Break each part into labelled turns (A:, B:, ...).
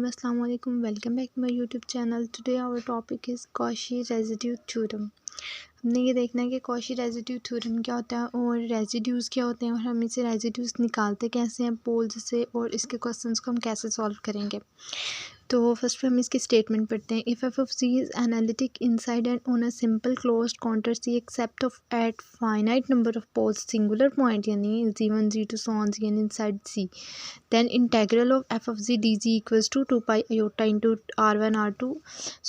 A: everyone, assalamu alaikum. Welcome back to my YouTube channel. Today our topic is Cauchy residue theorem. हमने ये देखना है कि Cauchy residue theorem क्या होता है और रेजिड्यूज़ क्या होते हैं और हम इसे रेजिड्यूज़ निकालते कैसे हैं पोल्स से और इसके क्वेश्चंस को हम कैसे सॉल्व करेंगे। तो फर्स्ट पे हम इसकी स्टेटमेंट पढ़ते हैं। If f of c is analytic inside and on a simple closed contour c except of at finite number of poles singular point यानी Z1 Z2 so on Zn inside C, then integral of f of z dz equals to 2 pi iota into r1 r2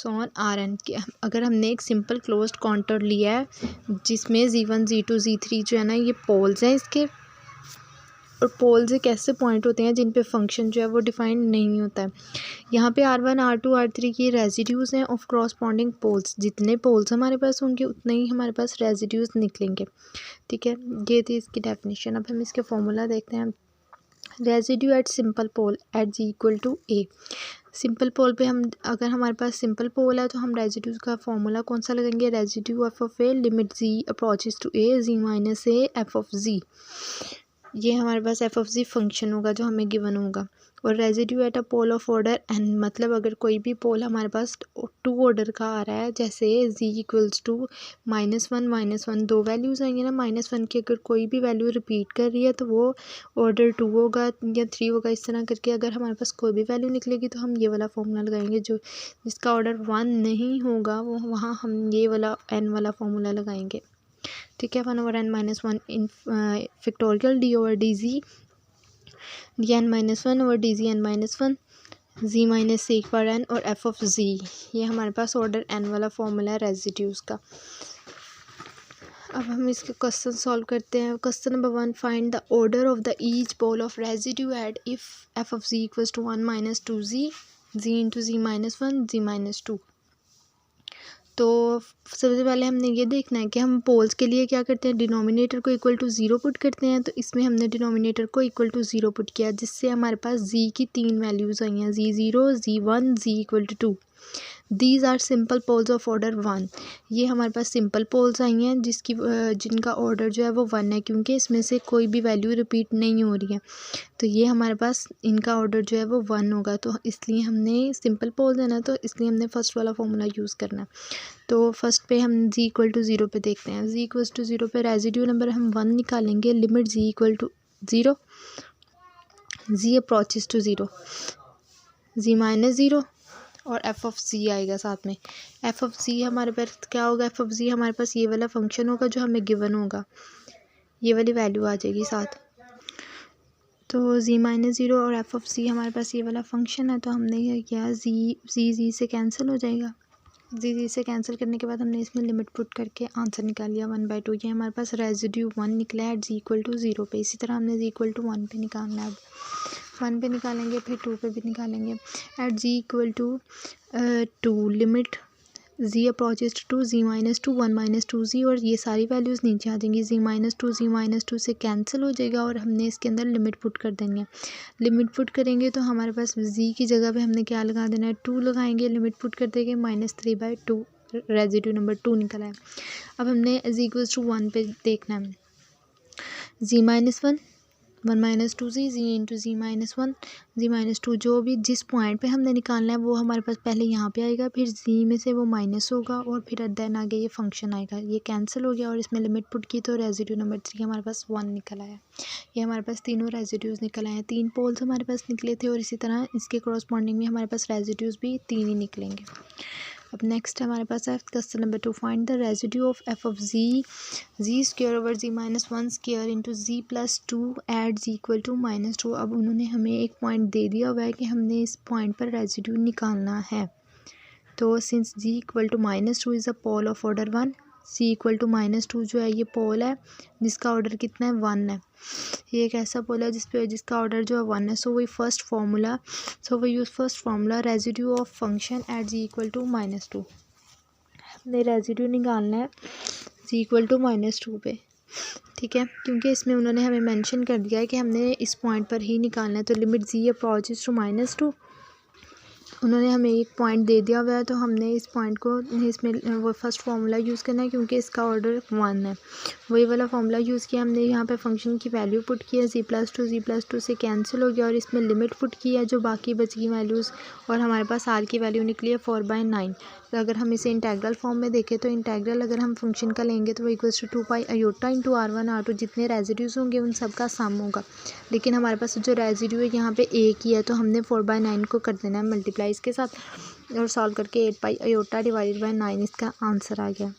A: so on rn। अगर हमने एक simple closed counter लिया है जिसमें Z1 Z2 Z3 जो है ना ये पोल्स हैं इसके, और पोल्स एक ऐसे पॉइंट होते हैं जिन पे फंक्शन जो है वो डिफाइन नहीं होता है। यहाँ पे R1 R2 R3 की रेजिड्यूज़ हैं ऑफ क्रॉसपॉन्डिंग पोल्स। जितने पोल्स हमारे पास होंगे उतने ही हमारे पास रेजिड्यूज़ निकलेंगे। ठीक है, ये थी इसकी डेफिनेशन। अब हम इसके फॉर्मूला देखते हैं। Residue at simple pole at ji equal to A. Simple pole पे हम अगर हमारे पास सिंपल पोल है तो हम रेजिड्यूज़ का फॉर्मूला कौन सा लगाएंगे? Residue F of A limit Z approaches to A Z minus A F of Z. ये हमारे पास एफ ऑफ जी फंक्शन होगा जो हमें गिवन होगा। और residue at a pole of order N, मतलब अगर कोई भी पोल हमारे पास 2 ऑर्डर का आ रहा है, जैसे z इक्वल्स टू -1 दो वैल्यूज़ आएंगे ना, -1 की अगर कोई भी वैल्यू रिपीट कर रही है तो वो ऑर्डर 2 होगा या 3 होगा। इस तरह करके अगर हमारे पास कोई भी वैल्यू निकलेगी तो हम ये वाला फॉर्मूला लगाएंगे। जो जिसका ऑर्डर 1 नहीं होगा वो वहाँ हम ये वाला n वाला फॉर्मूला लगाएंगे। ठीक है, 1/n-1 इन factorial d over d z dn-1 over d z n-1 z minus एक बार n और f ऑफ z। ये हमारे पास ऑर्डर n वाला फॉर्मूला है रेजिड्यूज़ का। अब हम इसके क्वेश्चन सॉल्व करते हैं। Question number 1, find the order of the each pole of residue at if f of z equals to 1 minus 2z z into z minus 1 z minus 2। तो सबसे पहले हमने ये देखना है कि हम पोल्स के लिए क्या करते हैं, डिनोमिनेटर को इक्वल टू 0 पुट करते हैं। तो इसमें हमने डिनोमिनेटर को इक्वल टू 0 पुट किया जिससे हमारे पास z की 3 वैल्यूज़ आई हैं, z0 z1 z equal to 2। These are simple poles of order 1। ये हमारे पास सिंपल पोल्स आई हैं जिनका ऑर्डर जो है वो 1 है, क्योंकि इसमें से कोई भी वैल्यू रिपीट नहीं हो रही है। तो ये हमारे पास इनका ऑर्डर जो है वो 1 होगा। तो इसलिए हमने सिंपल पोल्स है ना, तो इसलिए हमने फर्स्ट वाला फॉर्मूला यूज़ करना है। तो फर्स्ट पे हम z इक्वल टू 0 पे देखते हैं। z इक्वल टू 0 पे रेजिड्यू नंबर हम 1 निकालेंगे। Limit z equal to 0 z approaches to 0 z minus 0 और f ऑफ z आएगा साथ में। f ऑफ z हमारे पास क्या होगा? f ऑफ z हमारे पास ये वाला फंक्शन होगा जो हमें गिवन होगा, ये वाली वैल्यू आ जाएगी साथ। तो z माइनस 0 और f ऑफ z हमारे पास ये वाला फंक्शन है। तो हमने क्या किया, z से कैंसिल हो जाएगा। जी से कैंसिल करने के बाद हमने इसमें लिमिट पुट करके आंसर निकाल लिया 1/2। ये हमारे पास रेजिड्यू 1 निकला है एट जी इक्वल टू 0 पे। इसी तरह हमने जी इक्वल टू 1 पे निकालना है। अब 1 पे निकालेंगे, फिर 2 पे भी निकालेंगे। At ji equal to 2 limit z approaches to z minus 2 1 minus 2z, और ये सारी वैल्यूज़ नीचे आ जाएंगी। z माइनस 2 से कैंसिल हो जाएगा और हमने इसके अंदर लिमिट पुट कर देंगे। लिमिट पुट करेंगे तो हमारे पास z की जगह पे हमने क्या लगा देना है, 2 लगाएंगे। लिमिट पुट कर देंगे -3/2, रेजिड्यू नंबर 2 निकला है। अब हमने z इक्वल्स टू 1 पे देखना है। z minus 1 minus 2z z into z minus 1 z minus 2, जो भी जिस पॉइंट पे हमने निकालना है वो हमारे पास पहले यहाँ पे आएगा, फिर z में से वो माइनस होगा और फिर देन आगे ये फंक्शन आएगा। ये कैंसिल हो गया और इसमें लिमिट पुट की तो रेजिड्यू नंबर 3 हमारे पास 1 निकल आया। ये हमारे पास तीनों रेजिड्यूज़ निकल आए हैं। 3 पोल्स हमारे पास निकले थे और इसी तरह इसके कॉरस्पॉन्डिंग में हमारे पास रेजिड्यूज़ भी 3 ही निकलेंगे। अब नेक्स्ट हमारे पास है question number 2, find the residue of f of z square over z minus 1 square into z plus 2 at z equal to -2। अब उन्होंने हमें एक पॉइंट दे दिया हुआ है कि हमने इस पॉइंट पर रेजिड्यू निकालना है। तो since z equal to -2 is a pole of order 1, c equal to -2 जो है ये पोल है जिसका ऑर्डर कितना है, 1 है। ये एक ऐसा पोल है जिसका ऑर्डर जो है 1 है। So we use first formula residue of function at z equal to -2। हमने रेजिड्यू निकालना है z इक्वल टू -2 पे। ठीक है, क्योंकि इसमें उन्होंने हमें मेंशन कर दिया है कि हमने इस पॉइंट पर ही निकालना है। तो लिमिट z अप्रोचेस टू -2 उन्होंने हमें एक पॉइंट दे दिया हुआ है, तो हमने इस पॉइंट को इसमें वो फर्स्ट फार्मूला यूज़ करना है क्योंकि इसका ऑर्डर 1 है। वही वाला फार्मूला यूज़ किया हमने। यहाँ पे फंक्शन की वैल्यू पुट की है, z+2 से कैंसिल हो गया और इसमें लिमिट पुट की है जो बाकी बच गई वैल्यूज़, और हमारे पास r की वैल्यू निकली है 4/9। तो अगर हम इसे इंटेग्रल फॉर्म में देखें तो इंटेग्रल अगर हम फंक्शन का लेंगे तो वो equals to 2 pi iota into r1 r2, जितने रेजिड्यूज होंगे उन सब का सम होगा। लेकिन हमारे पास जो रेजिड्यू है यहाँ पे एक ही है, तो हमने 4/9 को कर देना है मल्टीप्लाई इसके साथ और सॉल्व करके 8 पाई आयोटा डिवाइडेड बाई 9 इसका आंसर आ गया।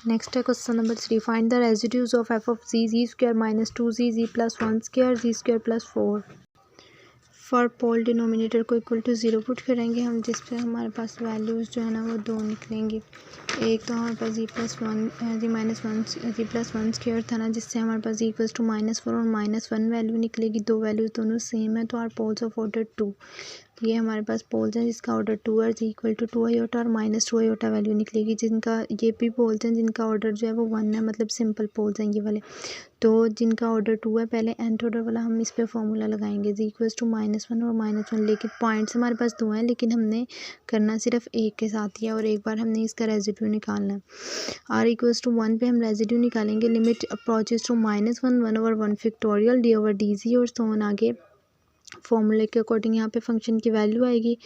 A: नेक्स्ट है question number 3, find the residues of f of z² minus 2z z+1 square z²+4। For pole denominator को इक्वल टू 0 पुट करेंगे हम, जिस पे हमारे पास वैल्यूज़ जो है ना वो 2 निकलेंगी। एक तो हमारे पास z+1 स्क्वायर था ना, जिससे हमारे पास z इक्वल्स टू -4 और -1 वैल्यू निकलेगी। दो वैल्यूज़ दोनों सेम है तो आर पोल्स ऑफ ऑर्डर 2। ये हमारे पास पोल्स हैं जिसका ऑर्डर 2 है, z इक्वल टू 2 आयोटा और -2 आयोटा वैल्यू निकलेगी। जिनका ये भी पोल्स हैं जिनका ऑर्डर जो है वो 1 है, मतलब सिंपल पोल्स हैं ये वाले। तो जिनका ऑर्डर 2 है, पहले nth ऑर्डर वाला हम इस पे फॉर्मूला लगाएंगे, z इक्वल्स टू -1 और -1। लेकिन पॉइंट्स हमारे पास 2 हैं, लेकिन हमने करना सिर्फ एक के साथ ही है और एक बार हमने इसका रेजिड्यू निकालना है। r इक्वल्स टू 1 पे हम रेजिड्यू निकालेंगे, limit approaches to -1 factorial d/dz और सो ऑन आगे फॉर्मूले के अकॉर्डिंग यहाँ पे फंक्शन की वैल्यू आएगी।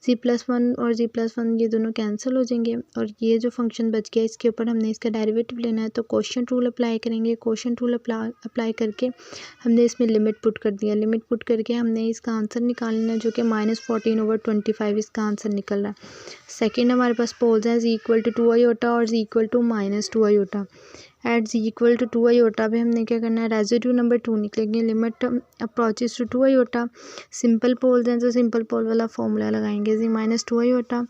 A: z+1 और z+1 ये दोनों कैंसिल हो जाएंगे और ये जो फंक्शन बच गया इसके ऊपर हमने इसका डेरिवेटिव लेना है, तो कोशेंट रूल अप्लाई करेंगे। कोशेंट रूल अप्लाई करके हमने इसमें लिमिट पुट कर दिया। लिमिट पुट करके हमने इसका आंसर निकालना है जो कि -14/25 इसका आंसर निकल रहा है। सेकेंड हमारे पास पोल्स हैं z इक्वल टू 2 आयोटा और z equal to -2 iota. At z equal to 2 iota पे हमने क्या करना है, रेजिड्यू नंबर 2 निकलेंगे। Limit approaches to 2 iota, simple poles हैं तो सिंपल पोल वाला फॉर्मूला लगाएंगे, z -2 आयोटा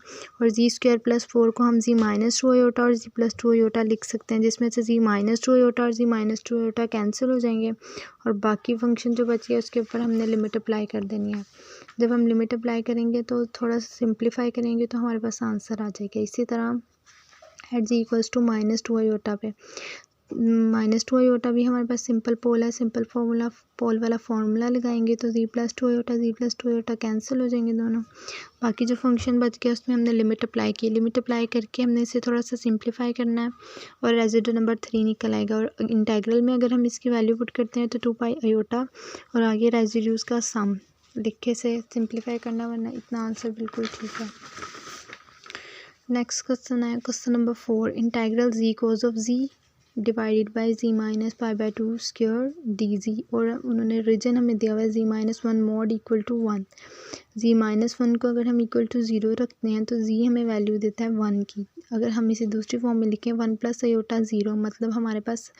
A: और z²+4 को हम z -2 आयोटा और z+2 आयोटा लिख सकते हैं, जिसमें से z -2 आयोटा और z -2 आयोटा कैंसिल हो जाएंगे और बाकी फंक्शन जो बच गया उसके ऊपर हमने लिमिट अप्लाई कर देनी है। जब हम लिमिट अप्लाई करेंगे तो थोड़ा सा सिंप्लीफाई करेंगे तो हमारे पास आंसर आ जाएगा। इसी तरह at z equals to -2 iota पे -2 आयोटा भी हमारे पास सिंपल पोल है, सिंपल पोल वाला फार्मूला लगाएंगे तो z+2 आयोटा कैंसिल हो जाएंगे दोनों। बाकी जो फंक्शन बच गया उसमें हमने लिमिट अप्लाई की। लिमिट अप्लाई करके हमने इसे थोड़ा सा सिंप्लीफाई करना है और रेजिड्यू नंबर 3 निकल आएगा। और इंटेग्रल में अगर हम इसकी वैल्यू पुट करते हैं तो 2 पाई आयोटा और आगे रेजिड्यूज़ का सम लिख के से सिंप्लीफाई करना, वरना इतना आंसर बिल्कुल ठीक है। नेक्स्ट क्वेश्चन है question number 4, integral z cos of z divided by z -π/2 square dz। और उन्होंने रीजन हमें दिया हुआ है z -1 mod equal to 1। z -1 को अगर हम इक्वल टू 0 रखते हैं तो z हमें वैल्यू देता है 1 की। अगर हम इसे दूसरी फॉर्म में लिखें 1 + आयोटा 0, मतलब हमारे पास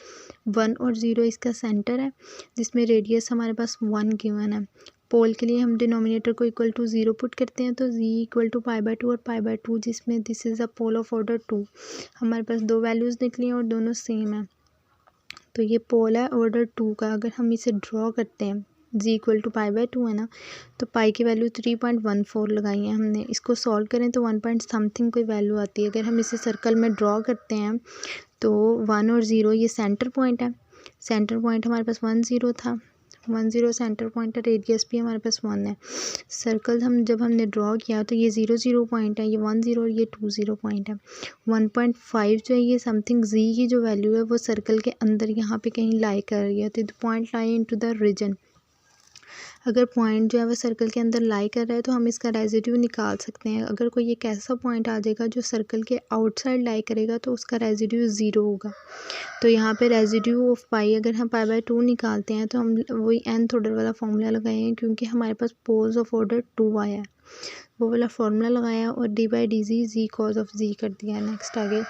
A: 1 और 0 इसका सेंटर है जिसमें रेडियस हमारे पास 1 गिवन है। पोल के लिए हम डिनोमिनेटर को इक्वल टू 0 पुट करते हैं तो z इक्वल टू π/2 और π/2, जिसमें this is a pole of order 2। हमारे पास दो वैल्यूज़ निकली और दोनों सेम है, तो ये पोल है ऑर्डर 2 का। अगर हम इसे ड्रॉ करते हैं z इक्वल टू π/2 है ना, तो पाई की वैल्यू 3.14 लगाई है हमने। इसको सॉल्व करें तो 1 पॉइंट समथिंग कोई वैल्यू आती है। अगर हम इसे सर्कल में ड्रॉ करते हैं तो 1 और 0 ये सेंटर पॉइंट है। सेंटर पॉइंट हमारे पास 1 0 था, 1 0 सेंटर पॉइंट है, रेडियस भी हमारे पास 1 है। सर्कल जब हमने ड्रॉ किया तो ये 0 0 पॉइंट है, ये 1 0 और ये 2 0 पॉइंट है। 1.5 जो है ये समथिंग z की जो वैल्यू है वो सर्कल के अंदर यहाँ पे कहीं लाई कर रही है, तो the point lie into the region. अगर पॉइंट जो है वो सर्कल के अंदर लाई कर रहा है तो हम इसका रेजिड्यू निकाल सकते हैं। अगर कोई एक ऐसा पॉइंट आ जाएगा जो सर्कल के आउटसाइड लाई करेगा तो उसका रेजिड्यू 0 होगा। तो यहाँ पे रेजिड्यू ऑफ पाई अगर हम π/2 निकालते हैं तो हम वही nth ऑर्डर वाला फार्मूला लगाए हैं, क्योंकि हमारे पास पोल्स ऑफ ऑर्डर 2 आया है, वो वाला फार्मूला लगाया और d/dz z cos of z कर दिया। नेक्स्ट आगे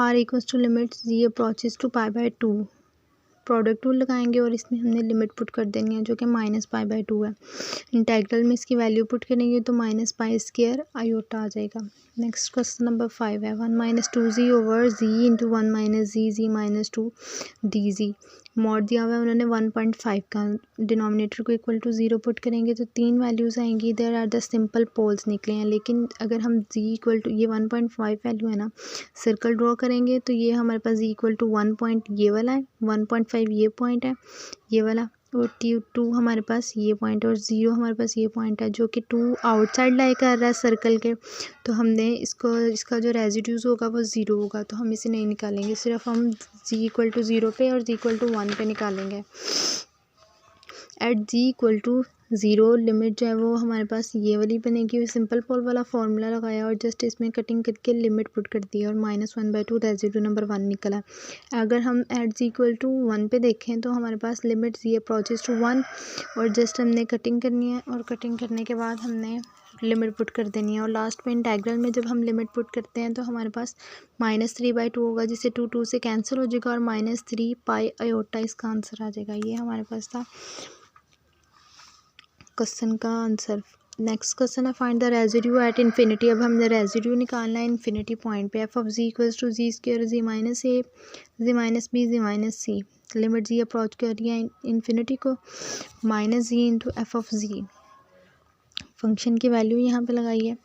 A: r equals to limit z approaches to π/2 product rule लगाएंगे और इसमें हमने लिमिट पुट कर देनी है जो कि -π/2 है। इंटीग्रल में इसकी वैल्यू पुट करेंगे तो -π² आयोटा आ जाएगा। नेक्स्ट क्वेश्चन नंबर 5 है 1 - 2z over z into 1 - z 2 dz। Mod दिया हुआ है उन्होंने 1.5 का, डिनोमिनेटर को इक्वल टू 0 पुट करेंगे तो 3 वैल्यूज़ आएंगी। There are the simple poles निकले हैं, लेकिन अगर हम z इक्वल टू ये 1.5 वैल्यू है ना, सर्कल ड्रॉ करेंगे तो ये हमारे पास z इक्वल टू 1 पॉइंट ये वाला है, 1.5 ये पॉइंट है ये वाला, और 2 हमारे पास ये पॉइंट और 0 हमारे पास ये पॉइंट है जो कि 2 आउटसाइड लाई कर रहा है सर्कल के। तो हमने इसका जो रेजिड्यूज होगा वो 0 होगा, तो हम इसे नहीं निकालेंगे, सिर्फ हम z इक्वल टू 0 पे और z इक्वल टू 1 पे निकालेंगे। At z equal to 0 limit जो है वो हमारे पास ये वाली बनेगी। सिंपल पोल वाला फार्मूला लगाया और जस्ट इसमें कटिंग करके लिमिट पुट कर दी और -1/2 रेजिड्यू नंबर 1 निकला। अगर हम एट z इक्वल टू 1 पे देखें तो हमारे पास लिमिट z अप्रोचेस टू 1 और जस्ट हमने कटिंग करनी है और कटिंग करने के बाद हमने लिमिट पुट कर देनी है। और लास्ट में इंटीग्रल में जब हम लिमिट पुट करते हैं तो हमारे पास -3/2 होगा, जिससे 2 से कैंसिल हो जाएगा और -3π आयोटा इसका आंसर आ जाएगा। ये हमारे पास था क्वेश्चन का आंसर। नेक्स्ट क्वेश्चन है find the residue at infinity. अब हमने रेजिड्यू निकालना है इन्फिनिटी पॉइंट पे। F of z equals to z square z minus a z minus b z minus c। Limit z approach कर रही है इन्फिनिटी को, -z into f of z। Function की वैल्यू यहाँ पे लगाई है,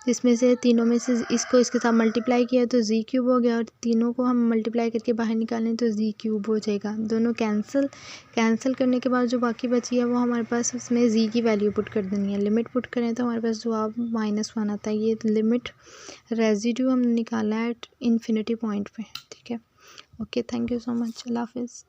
A: जिसमें से तीनों में से इसको इसके साथ मल्टीप्लाई किया तो z क्यूब हो गया और तीनों को हम मल्टीप्लाई करके बाहर निकालें तो z क्यूब हो जाएगा। दोनों कैंसिल करने के बाद जो बाकी बची है वो हमारे पास उसमें z की वैल्यू पुट कर देनी है। लिमिट पुट करें तो हमारे पास जवाब -1 आता है। ये लिमिट रेजिड्यू हमने निकाला है एट इन्फिनिटी पॉइंट पे। ठीक है, okay, thank you so much, अल्लाह हाफिज़।